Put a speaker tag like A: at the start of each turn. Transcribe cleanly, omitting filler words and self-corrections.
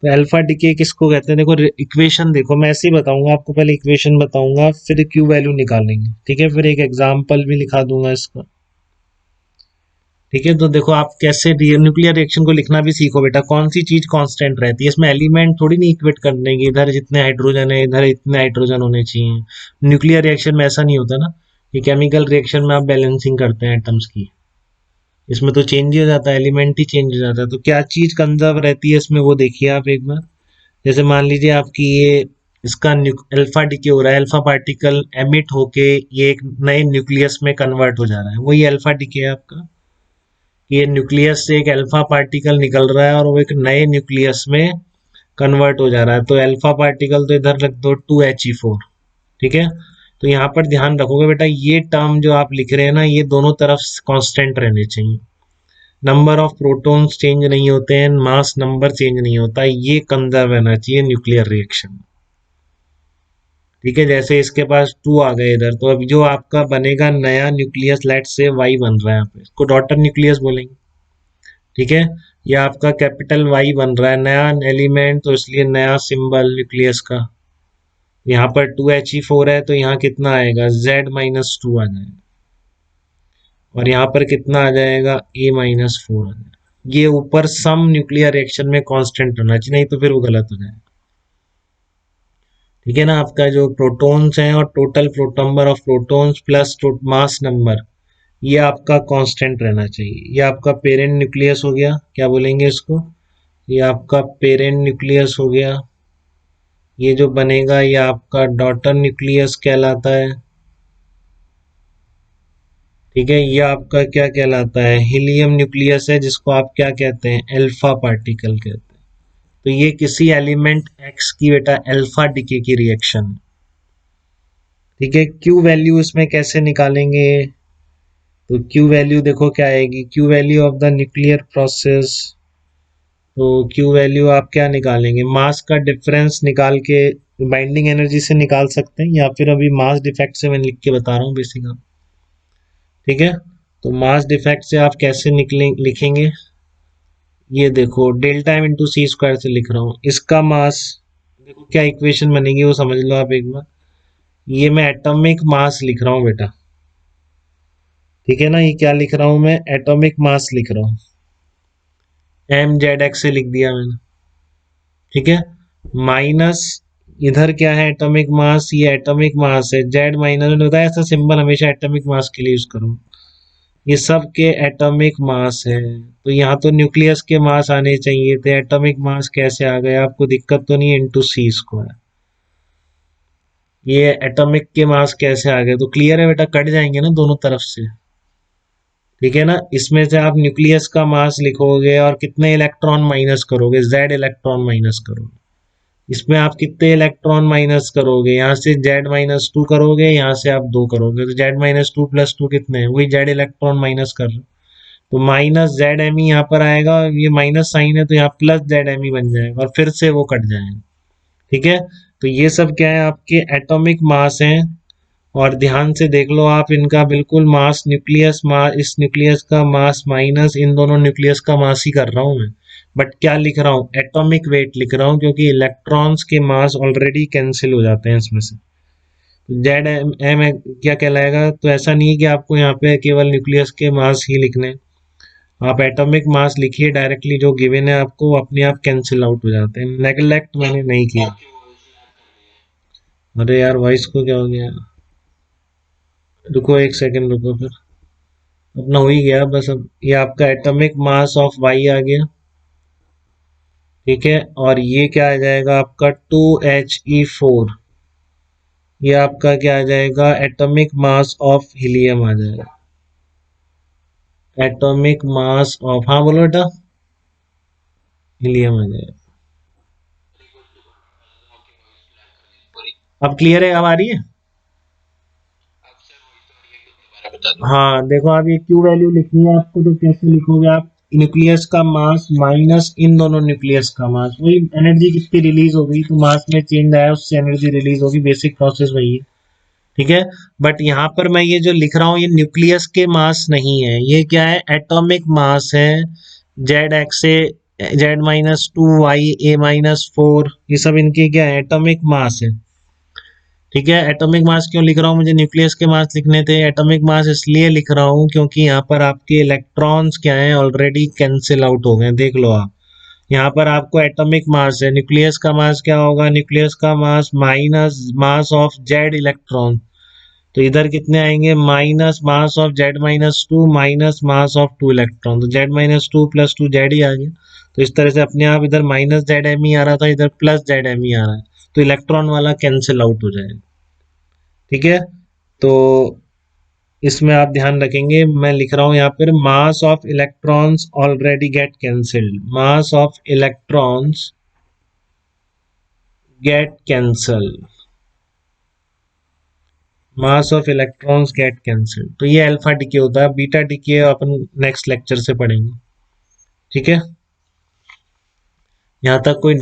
A: तो alpha decay किसको कहते हैं? देखो इक्वेशन देखो, मैं ऐसे ही बताऊंगा आपको, पहले इक्वेशन बताऊंगा फिर क्यू वैल्यू निकालेंगे, ठीक है? फिर एक एग्जांपल भी लिखा दूंगा इसका, ठीक है? तो देखो आप कैसे न्यूक्लियर रिएक्शन को लिखना भी सीखो बेटा। कौन सी चीज कांस्टेंट रहती है इसमें? एलिमेंट थोड़ी नहीं इक्वेट करने की, इधर जितने हाइड्रोजन है इधर इतने हाइड्रोजन होने चाहिए। न्यूक्लियर रिएक्शन में ऐसा नहीं होता ना, कि केमिकल रिएक्शन में आप बैलेंसिंग करते हैं एटम्स की, इसमें तो चेंज ही हो जाता है, एलिमेंट ही चेंज हो जाता है। तो क्या चीज कंजर्व रहती है इसमें, वो देखिए आप एक बार। जैसे मान लीजिए आपकी ये इसका अल्फा डिके हो रहा है, अल्फा पार्टिकल एमिट होके ये एक नए न्यूक्लियस में कन्वर्ट हो जा रहा है, वही अल्फा डिके है आपका। ये न्यूक्लियस से एक अल्फा पार्टिकल निकल रहा है और वो एक नए न्यूक्लियस में कन्वर्ट हो जा रहा है। तो अल्फा पार्टिकल तो इधर रख दो 2He4, ठीक है? तो यहाँ पर ध्यान रखोगे बेटा, ये टर्म जो आप लिख रहे हैं ना, ये दोनों तरफ कांस्टेंट रहने चाहिए। नंबर ऑफ प्रोटॉन्स चेंज नहीं होते हैं, मास नंबर चेंज नहीं होता, ये कंजर्व रहना चाहिए न्यूक्लियर रिएक्शन, ठीक है? जैसे इसके पास 2 आ गए इधर, तो अब जो आपका बनेगा नया न्यूक्लियस, लेट से वाई बन रहा है, यहाँ पे इसको डॉटर न्यूक्लियस बोलेंगे, ठीक है? ये आपका कैपिटल वाई बन रहा है, नया एलिमेंट, तो इसलिए नया सिंबल न्यूक्लियस का। यहाँ पर 2He4 है, तो यहाँ कितना आएगा? Z-2 आ जाएगा, और यहाँ पर कितना आ जाएगा? A-4 आ जाएगा। ये ऊपर सम न्यूक्लियर रिएक्शन में कांस्टेंट रहना चाहिए, नहीं तो फिर वो गलत हो जाएगा, ठीक है ना? आपका जो प्रोटॉन्स हैं और total number of protons plus mass number, ये आपका कांस्टेंट रहना चाहिए। ये आपका पेरेंट न्यूक्लियस हो गया, क्या बोलेंगे इसको? ये आपका पेरेंट न्यूक्लियस हो गया। ये जो बनेगा ये आपका डॉटर न्यूक्लियस कहलाता है, ठीक है? ये आपका क्या कहलाता है? हीलियम न्यूक्लियस है, जिसको आप क्या कहते हैं? अल्फा पार्टिकल कहते हैं। तो ये किसी एलिमेंट एक्स की बेटा अल्फा डिके की रिएक्शन, ठीक है? क्यू वैल्यू इसमें कैसे निकालेंगे? तो क्यू वैल्यू देखो क्या आएगी, Q value of the nuclear process. तो क्यू वैल्यू आप क्या निकालेंगे? मास का डिफरेंस निकाल के बाइंडिंग एनर्जी से निकाल सकते हैं, या फिर अभी मास डिफेक्ट से मैं लिख के बता रहा हूँ बेसिक, ठीक है? तो मास डिफेक्ट से आप कैसे लिखेंगे? ये देखो डेल्टा एम इंटू सी स्क्वायर से लिख रहा हूँ इसका मास। देखो क्या इक्वेशन बनेगी वो समझ लो आप एक बार। ये मैं एटॉमिक मास लिख रहा हूँ बेटा, ठीक है ना? ये क्या लिख रहा हूँ मैं? एटॉमिक मास लिख रहा हूँ, mz(x) से लिख दिया मैंने, ठीक है? माइनस इधर क्या है? एटॉमिक मास, ये एटॉमिक मास है, z माइनस, मैंने बताया ऐसा सिंबल हमेशा एटॉमिक मास के लिए यूज करो। ये सब के एटॉमिक मास है, तो यहाँ तो न्यूक्लियस के मास आने चाहिए थे, एटॉमिक मास कैसे आ गए? आपको दिक्कत तो नहीं है? इंटू सी स्क्वायर, ये एटॉमिक के मास कैसे आ गए? तो क्लियर है बेटा, कट जाएंगे ना दोनों तरफ से, ठीक है ना? इसमें से आप न्यूक्लियस का मास लिखोगे और कितने इलेक्ट्रॉन माइनस करोगे? z इलेक्ट्रॉन माइनस करोगे। इसमें आप कितने इलेक्ट्रॉन माइनस करोगे? यहाँ से Z-2 करोगे, यहाँ से आप 2 करोगे, तो Z-2 प्लस 2 कितने हैं? वही Z इलेक्ट्रॉन माइनस कर रहे हो, तो माइनस जेड एम ई यहाँ पर आएगा, ये माइनस साइन है तो यहाँ प्लस जेड एम ई बन जाएगा, और फिर से वो कट जाएगा, ठीक है? तो ये सब क्या है? आपके एटॉमिक मास हैं। और ध्यान से देख लो आप इनका बिल्कुल मास, न्यूक्लियस मास, इस न्यूक्लियस का मास माइनस इन दोनों न्यूक्लियस का मास ही कर रहा हूं मैं, बट क्या लिख रहा हूँ? एटॉमिक वेट लिख रहा हूँ, क्योंकि इलेक्ट्रॉन्स के मास ऑलरेडी कैंसिल हो जाते हैं इसमें से। तो जेड एम एम क्या कहलाएगा? तो ऐसा नहीं है कि आपको यहाँ पे केवल न्यूक्लियस के मास ही लिखने, आप एटॉमिक मास लिखिए डायरेक्टली, जो गिवन है आपको अपने आप कैंसिल आउट हो जाते हैं, नेगलेक्ट मैंने नहीं किया। अरे यार वॉइस को क्या हो गया? रुको एक सेकंड रुको, फिर अपना हो ही गया बस। अब ये आपका एटॉमिक मास ऑफ वाई आ गया, ठीक है? और ये क्या आ जाएगा आपका? 2He4, ये आपका क्या आ जाएगा? एटॉमिक मास ऑफ हीलियम आ जाएगा, एटॉमिक मास ऑफ, हाँ बोलो बेटा, हीलियम आ जाएगा। अब क्लियर है? अब आ रही है? हाँ देखो, अब ये क्यू वैल्यू लिखनी है आपको, तो कैसे लिखोगे आप? न्यूक्लियस का मास माइनस इन दोनों न्यूक्लियस का मास, वही एनर्जी किसकी रिलीज हो गई, तो मास में चेंज आया उससे एनर्जी रिलीज होगी, बेसिक प्रोसेस वही है, ठीक है? बट यहाँ पर मैं ये जो लिख रहा हूँ ये न्यूक्लियस के मास नहीं है, ये क्या है? एटॉमिक मास है, जेड एक्स से Z-2 Y A-4, ये सब इनके क्या है, एटॉमिक मास है। ठीक है, एटॉमिक मास क्यों लिख रहा हूँ, मुझे न्यूक्लियस के मास लिखने थे। एटॉमिक मास इसलिए लिख रहा हूँ क्योंकि यहाँ पर आपके इलेक्ट्रॉन्स क्या है, ऑलरेडी कैंसिल आउट हो गए, देख लो आप। यहाँ पर आपको एटॉमिक मास है, न्यूक्लियस का मास क्या होगा, न्यूक्लियस का mass minus mass of Z electron. तो इधर कितने आएंगे, minus mass of Z-2 minus mass of 2 electron, तो Z-2 प्लस 2 जेड ही आ गया। तो इस तरह से अपने आप इधर माइनस जेड एम ही आ रहा था, इधर प्लस जेड एम ही आ रहा है, तो इलेक्ट्रॉन वाला कैंसिल आउट हो जाएगा। ठीक है, तो इसमें आप ध्यान रखेंगे, मैं लिख रहा हूं यहाँ पर mass of electrons already gate cancelled, mass of electrons get cancel, mass of electrons get cancel. तो ये अल्फा डीके होता है, बीटा डीके अपन नेक्स्ट लेक्चर से पढ़ेंगे। ठीक है, यहाँ तक कोई